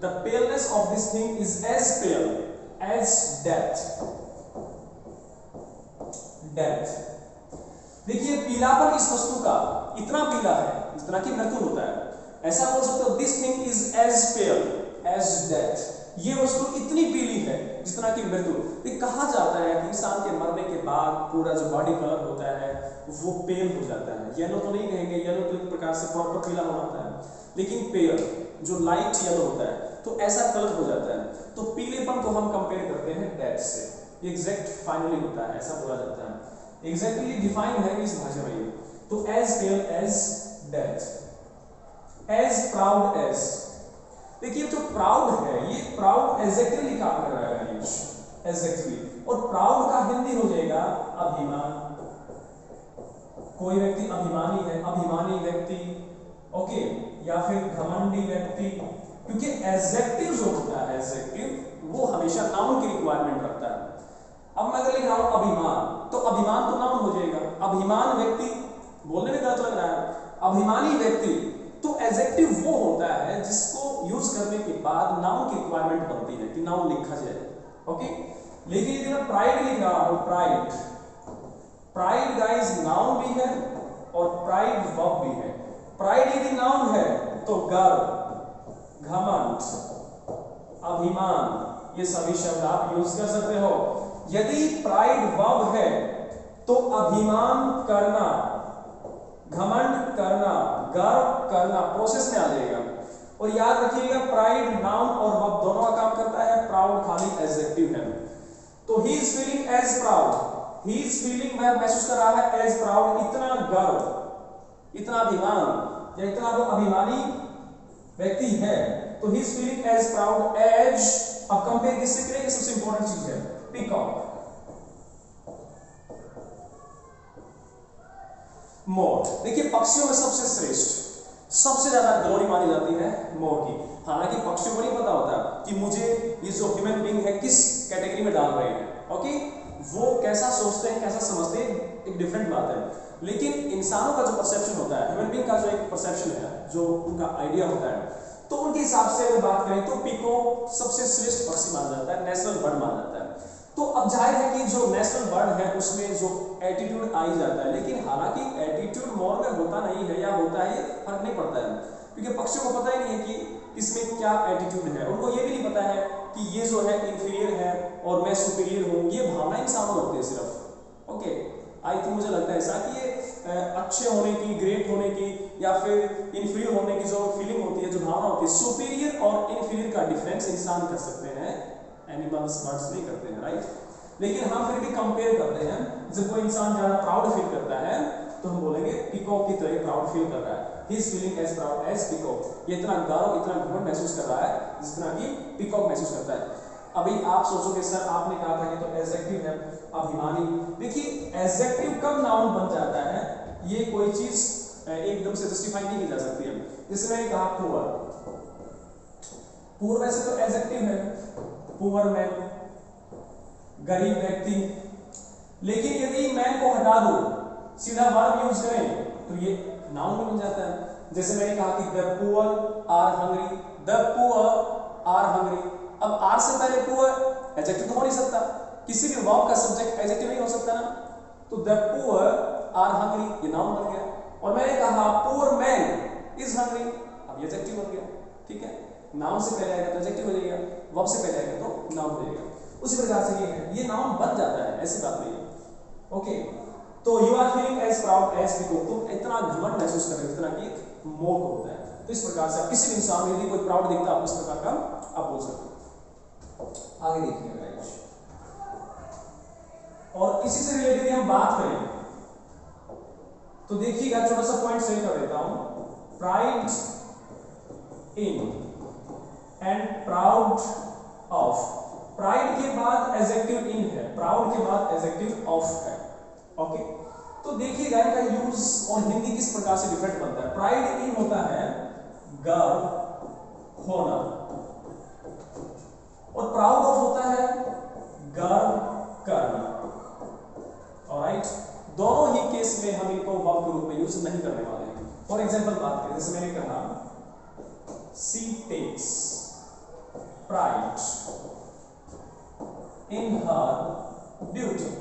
the paleness of this thing is as pale as death, death. देखिए पीलापन इस वस्तु का इतना पीला है जितना कि मृत्यु होता है, ऐसा बोल सकते हो this thing is as pale as death, ये वस्तु इतनी पीली है जितना कि मृत्यु। ये कहा जाता है कि इंसान के मरने के बाद पूरा जो बॉडी कलर होता है वो पेल हो जाता है। येलो तो नहीं कहेंगे, येलो तो एक प्रकार से प्रॉपर पीला होता है, लेकिन पेल जो लाइट येलो होता है तो ऐसा कलर हो जाता है। तो पीलेपन को हम कंपेयर करते हैं डेथ से, एग्जैक्ट फाइनली होता है, ऐसा बोला जाता है। एग्जैक्टली डिफाइन है इस भाषा में। तो as as death, as proud as. देखिए जो प्राउड है ये प्राउड एडजेक्टिवली काम कर रहा है, एडजेक्टिवली, और प्राउड का हिंदी हो जाएगा अभिमान। कोई व्यक्ति अभिमानी है, अभिमानी व्यक्ति, ओके, या फिर घमंडी व्यक्ति, क्योंकि एडजेक्टिव जो होता है, एडजेक्टिव वो हमेशा नाउन की रिक्वायरमेंट रखता है। अब मैं अगर लिख रहा हूं अभिमान, तो अभिमान तो नाउन हो जाएगा। अभिमान व्यक्ति, बोलने में गलत लग रहा है, अभिमानी व्यक्ति, तो एडजेक्टिव वो होता है जिसको यूज करने के बाद नाउन की रिक्वायरमेंट बनती है कि नाउन लिखा जाए, ओके। लेकिन यदि मैं प्राइड लिख रहा हूं, प्राइड, प्राइड गाइस नाउन भी है और प्राइड वर्ब भी है। प्राइड यदि नाउन है तो गर्व, घमंड, अभिमान, ये सभी शब्द आप यूज कर सकते हो। यदि प्राइड वर्ब है तो अभिमान करना, घमंड करना, गर्व करना प्रोसेस में आ जाएगा। और याद रखिएगा प्राइड नाउन और वर्ब दोनों का काम करता है, प्राउड खाली एडजेक्टिव है। तो he is feeling as proud, he is feeling, वह महसूस कर रहा है एज प्राउड, इतना गर्व, इतना अभिमान, या इतना वो अभिमानी व्यक्ति है, तो he is feeling as proud as. अब कंपेयर किससे करेंगे, सबसे इंपॉर्टेंट चीज है पीकॉक, मोर। देखिए पक्षियों में सबसे श्रेष्ठ, सबसे ज्यादा ग्लोरी मानी जाती है मोर की। हालांकि पक्षियों को नहीं पता होता कि मुझे ये जो ह्यूमन बीइंग है किस कैटेगरी में डाल रहे हैं, ओके। वो कैसा सोचते हैं, कैसा समझते हैं, एक डिफरेंट बात है। लेकिन इंसानों का जो परसेप्शन होता है, ह्यूमन बीइंग का जो एक परसेप्शन है, जो उनका आइडिया होता है, तो उनके हिसाब से अगर बात करें तो पीकॉक सबसे श्रेष्ठ पक्षी माना जाता है, नेशनल बर्ड माना जाता है। तो अब जाहिर है कि जो नेशनल बर्ड है उसमें जो एटीट्यूड आ ही जाता है, लेकिन हालांकि एटीट्यूड मोर में होता नहीं है, या होता है फर्क नहीं पड़ता है, क्योंकि पक्षियों को पता ही नहीं है कि इसमें क्या एटीट्यूड है। उनको ये भी नहीं पता है कि ये जो है इंफीरियर है और मैं सुपीरियर हूँ, ये भावना इंसानों में होती है सिर्फ, ओके। आई थिंक मुझे लगता है ऐसा कि ये अच्छे होने की, ग्रेट होने की, या फिर इंफीरियर होने की जो फीलिंग होती है, जो भावना होती है, सुपीरियर और इंफीरियर का डिफरेंस इंसान कर सकते हैं, एनिमल्स बर्ड्स नहीं करते हैं, राइट। लेकिन हम फिर भी कंपेयर करते हैं, जब कोई इंसान ज्यादा प्राउड फील करता है तो हम बोलेंगे पीकॉक की तरह प्राउड फील कर रहा है, he is feeling as proud as peacock. ये इतना गर्व, इतना घमंड महसूस कर रहा है जितना कि पीकॉक महसूस करता है। अभी आप सोचोगे सर आपने कहा था कि तो एडजेक्टिव है अभिमानी। देखिए एडजेक्टिव कब नाउन बन जाता है, ये कोई चीज एकदम से जस्टिफाई नहीं की जा सकती है। जैसे मैंने कहा पुअर, पुअर वैसे तो एडजेक्टिव है, पुअर मैन, गरीब व्यक्ति, लेकिन यदि मैन को हटा दो, सीधा वर्ब यूज करें तो ये नाउन बन जाता है। जैसे मैंने कहा कि the poor are hungry, the poor are hungry. अब आर से पहले पुअर एडजेक्टिव तो हो नहीं सकता, किसी भी वर्ब का सब्जेक्ट एडजेक्टिव नहीं हो सकता ना, तो द पुअर आर हंग्री ये नाउन बन गया। और मैंने कहा पुअर मैन इज हंग्री, अब ये एडजेक्टिव बन गया, ठीक है। नाउन से पहले आएगा तो एडजेक्टिव हो जाएगा, वर्ब से पहले आएगा तो नाउन हो जाएगा। उसी प्रकार से ये है, ये नाउन बन जाता है, ऐसी बात नहीं है, ओके। तो you are feeling as proud as peacock, तुम इतना घमंड महसूस कर रहे हो जितना कि मोर को होता है। तो इस प्रकार से किसी भी इंसान में यदि कोई प्राउड दिखता है आप इस प्रकार का आप बोल सकते हो। आगे देखिए गाइस, और इसी से रिलेटेड हम बात करें तो देखिएगा, छोटा सा पॉइंट शेयर कर देता हूं। Pride in and proud of, pride के बाद एडजेक्टिव इन है, प्राउड के बाद एडजेक्टिव ऑफ है, ओके। तो देखिएगा इनका यूज और हिंदी किस प्रकार से डिफरेंट बनता है। प्राइड इन होता है गर्व होना, और प्राउड ऑफ होता है गर्व करना, ऑलराइट। दोनों ही केस में हम इनको वर्ब के रूप में यूज नहीं करने वाले हैं। फॉर एग्जांपल बात करें, जैसे मैंने कहा she takes pride in her beauty,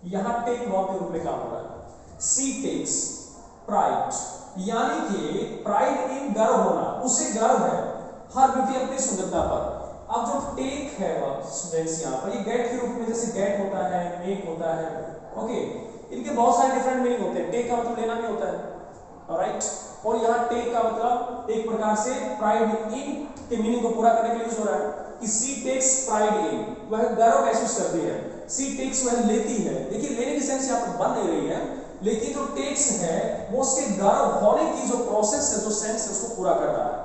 यहां टेक वर्ब के रूप में काम हो रहा है। सी टेक्स प्राइड, यानी कि प्राइड इन गर्व होना, उसे गर्व है हर ब्यूटी अपनी सुंदरता पर। अब जो टेक है वर्ब स्टूडेंट्स यहां पर, ये गेट के रूप में, जैसे गेट होता है, मेक होता है, ओके। इनके बहुत सारे डिफरेंट मीनिंग होते हैं। टेक का मतलब लेना भी होता है, ऑलराइट, और यहां टेक का मतलब एक प्रकार से प्राइड इन के मीनिंग को पूरा करने के लिए यूज हो रहा है कि सी टेक्स प्राइड इन, वह गर्व महसूस करती है। सी टेक्स वह लेती है। देखिए लेने की सेंस यहां पर बन नहीं रही है, लेकिन जो टेक्स है वो उसके गर्व होने की जो प्रोसेस है, जो सेंस है, उसको पूरा कर रहा है।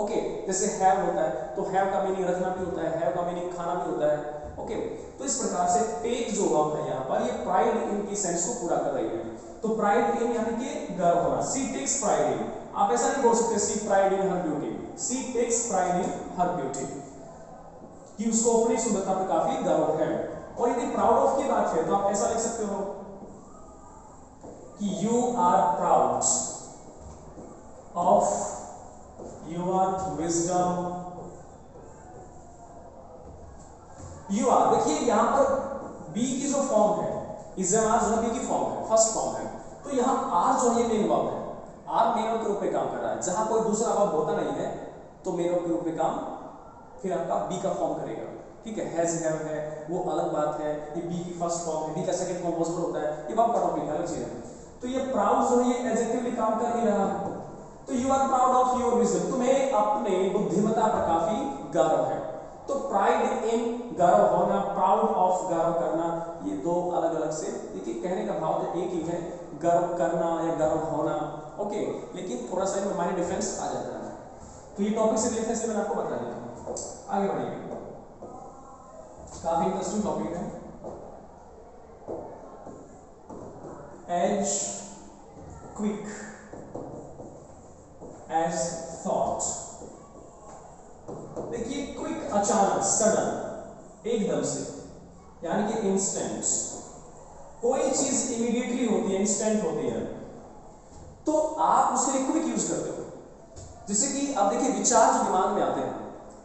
ओके, जैसे हैव होता है तो हैव का मीनिंग रखना भी होता है, हैव का मीनिंग खाना भी होता है। ओके, तो इस प्रकार से टेक जो वर्ब है यहाँ पर, ये प्राइड इन की सेंस को पूरा कर रही है। तो प्राइड इन यानी कि गर्व होना, सी टेक्स प्राइड इन। आप ऐसा नहीं बोल सकते she pride in her beauty, she takes pride in her beauty, कि उसको अपनी सुंदरता पर काफी गर्व है। और यदि प्राउड ऑफ की बात है तो आप ऐसा लिख सकते हो कि you are proud of your wisdom. You are, देखिए यहां पर बी की जो फॉर्म है, इज़ जो बी की फॉर्म है, फर्स्ट फॉर्म है, तो यहां आर जो है मेन वर्ब है, आर मेन वर्ब के रूप में काम कर रहा है। जहां कोई दूसरा वर्ब होता नहीं है तो मेन वर्ब के रूप में काम फिर आपका बी का फॉर्म करेगा। ठीक है, हैज हैव है वो अलग बात है, ये बी की फर्स्ट फॉर्म है, बी का सेकंड फॉर्म पॉसिबल होता है, ये वर्ब का टॉपिक अलग चीज है। तो ये प्राउड जो है ये एडजेक्टिवली काम कर ही रहा है। तो you are proud of your wisdom, तुम्हें अपने बुद्धिमत्ता पर काफी गर्व है। तो प्राइड इन गर्व होना, प्राउड ऑफ गर्व करना, ये दो अलग अलग से, देखिए कहने का भाव तो एक ही है, गर्व करना या गर्व होना। ओके, लेकिन थोड़ा सा इनमें माइनर डिफरेंस आ जाता है। तो ये टॉपिक से रिलेटेड से मैंने आपको बता दिया। आगे बढ़िए, काफी इंटरेस्टिंग टॉपिक है। As quick as thought. देखिए क्विक अचानक, सडन, एकदम से, यानी कि इंस्टेंट। कोई चीज इमीडिएटली होती है, इंस्टेंट होती है, तो आप उसके लिए क्विक यूज करते हो। जैसे कि आप देखिए विचार जो दिमाग में आते हैं,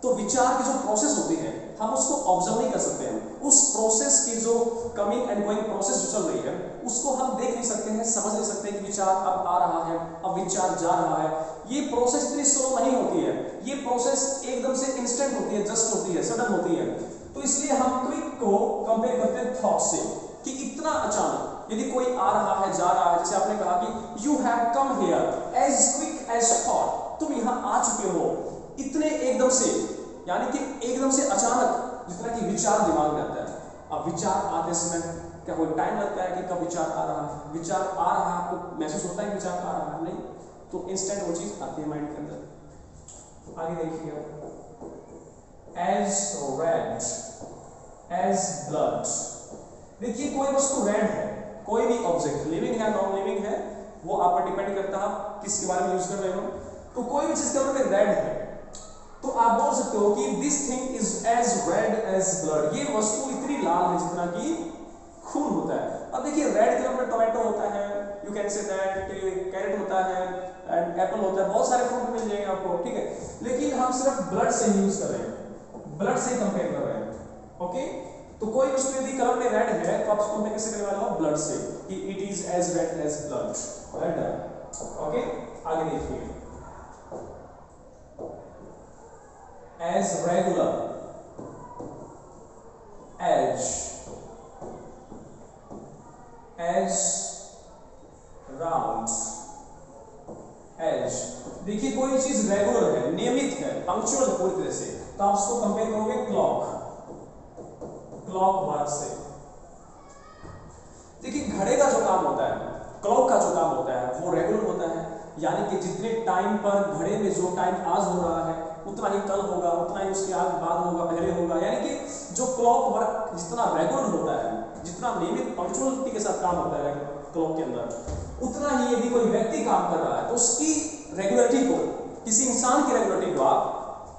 तो विचार की जो प्रोसेस होती है हम उसको ऑब्जर्व नहीं कर सकते हैं। उस प्रोसेस की जो कमिंग एंड गोइंग प्रोसेस जो चल रही है उसको हम देख नहीं सकते हैं, समझ नहीं सकते हैं कि विचार अब आ रहा है, अब विचार जा रहा है। ये प्रोसेस इतनी स्लो नहीं होती है, ये प्रोसेस एकदम से इंस्टेंट होती है, जस्ट होती है, सडन होती है। तो इसलिए हम क्विक को कंपेयर करते हैं थॉट से, कि इतना अचानक यदि कोई आ रहा है, जा रहा है, जैसे आपने कहा कि you have come here as quick as thought, तुम यहां आ चुके हो इतने एकदम से, यानी कि एकदम से अचानक, जितना कि विचार दिमाग में आता है। अब विचार आते समय क्या कोई टाइम लगता है कि कब विचार आ रहा है? विचार आ रहा है, आपको महसूस होता है कि विचार आ रहा है? नहीं, तो इंस्टेंट वो चीज आती है माइंड के अंदर। आगे देखिए, एज रेड एज ब्लड। देखिए कोई वस्तु रेड है, कोई भी ऑब्जेक्ट लिविंग है नॉन लिविंग है, वो आप पर डिपेंड करता है आप किसके बारे में यूज कर रहे हो। तो कोई भी चीज के अंदर रेड है तो आप बोल सकते हो कि this thing is as red as blood, ये वस्तु इतनी लाल है जितना कि खून होता है। अब देखिए रेड के अंदर टोमेटो होता है, you can say that carrot होता है एंड एप्पल होता है, बहुत सारे फ्रूट मिल जाएंगे आपको, ठीक है, लेकिन हम सिर्फ ब्लड से यूज कर रहे हैं, ब्लड से कंपेयर कर रहे हैं। ओके, तो कोई वस्तु यदि कलर में रेड है तो आप उसको कंपेयर कैसे करने वाले हो? ब्लड से, कि it is as red as blood. Well done. Okay, आगे देखिए, as regular, as round, as। देखिए कोई चीज रेगुलर है, नियमित है, पंक्चुअल है पूरी तरह से, तो आप उसको कंपेयर करोगे क्लॉक वर्क से। देखिए घड़े का जो काम होता है, क्लॉक का जो काम होता है वो रेगुलर होता है, यानी कि जितने टाइम पर घड़े में जो टाइम आज हो रहा है उतना ही कल होगा, उतना ही उसके आज बाद होगा, पहले होगा। यानी कि जो क्लॉक वर्क जितना रेगुलर होता है, जितना नियमित पंक्चुअलिटी के साथ काम होता है क्लॉक के अंदर, उतना ही यदि कोई व्यक्ति काम कर रहा है तो उसकी रेगुलरिटी को, किसी इंसान की रेगुलरिटी को आप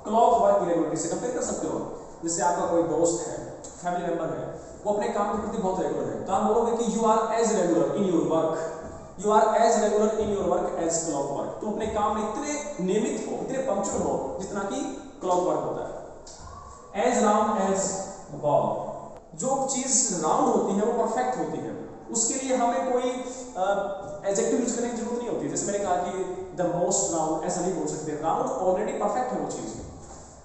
क्लॉक वर्क की रेगुलरिटी से कंपेयर कर सकते हो। जैसे आपका कोई दोस्त है, फैमिली मेंबर है, वो अपने काम के प्रति बहुत रेगुलर है, तो आप बोलोगे कि you are as regular in your work, you are as regular in your work as clock work. तुम अपने काम में इतने नियमित हो, इतने पंक्चुअल हो जितना कि क्लॉक वर्क होता है। एज राउंड एज बॉल, जो चीज राउंड होती है वो परफेक्ट होती है, उसके लिए हमें कोई एडजेक्टिव यूज करने की जरूरत नहीं होती। जैसे मैंने कहा कि द मोस्ट राउंड, ऐसा नहीं बोल सकते, राउंड ऑलरेडी परफेक्ट है वो चीज।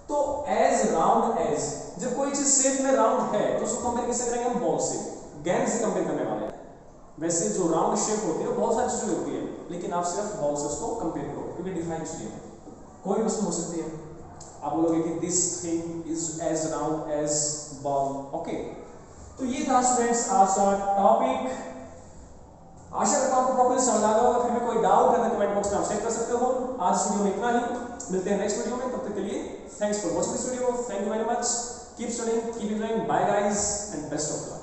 तो एज राउंड एज, जब कोई चीज शेप में राउंड है तो उसको कंपेयर कैसे करेंगे हम? बॉल से, गेंद से कंपेयर करने वाले हैं। वैसे जो राउंड शेप होती है वो बहुत सारी चीजें होती है, लेकिन आप सिर्फ बॉल से उसको कंपेयर करो क्योंकि डिफाइन चाहिए। कोई वस्तु हो सकती है, आप बोलोगे कि this thing is as round as ball. Okay, तो ये था स्टूडेंट्स आज का टॉपिक। आशा करता हूं समझ आ गया होगा। फिर भी कोई डाउट है तो कमेंट बॉक्स में आप चेक कर सकते हो। आज इस वीडियो में इतना ही, मिलते हैं नेक्स्ट वीडियो में, तब तक के लिए thanks for watching this video, thank you very much, keep studying, keep enjoying, bye guys and best of luck.